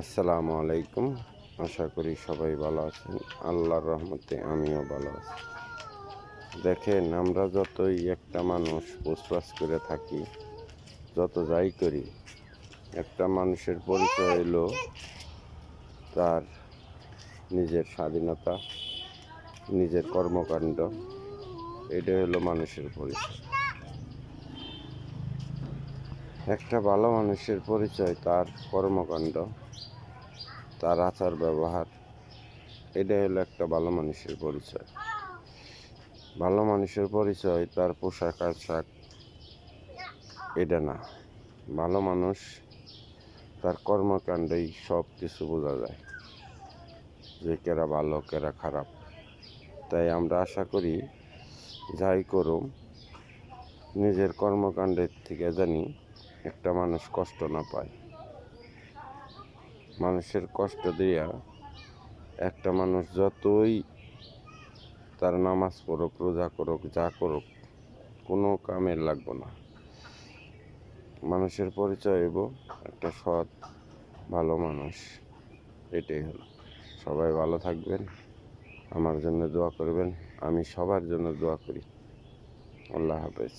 আসসালামু আলাইকুম। আশা করি সবাই ভালো আছেন। আল্লাহর রহমতে আমিও ভালো আছি। দেখেন, আমরা যতই একটা মানুষ পুছপাছ করে থাকি, যত যাই করি, একটা মানুষের পরিচয় হলো তার নিজের স্বাধীনতা, নিজের কর্মকাণ্ড। এটা হলো মানুষের পরিচয়। একটা ভালো মানুষের পরিচয় তার কর্মকাণ্ড, তার আচার ব্যবহার। এটা হলো একটা ভালো মানুষের পরিচয়। ভালো মানুষের পরিচয় তার পোশাক আশাক, এটা না। ভালো মানুষ তার কর্মকাণ্ডেই সব কিছু বোঝা যায় যে কেরা ভালো কেরা খারাপ। তাই আমরা আশা করি যাই করুম, নিজের কর্মকাণ্ডের থেকে জানি একটা মানুষ কষ্ট না পায়। মানুষের কষ্ট দিয়া একটা মানুষ যতই তার নামাজ পড়ুক, রোজা করুক, যা করুক, কোনো কামের লাগবে না। মানুষের পরিচয় হইব একটা সৎ ভালো মানুষ। এটাই হলো। সবাই ভালো থাকবেন, আমার জন্য দোয়া করবেন। আমি সবার জন্য দোয়া করি। আল্লাহ হাফেজ।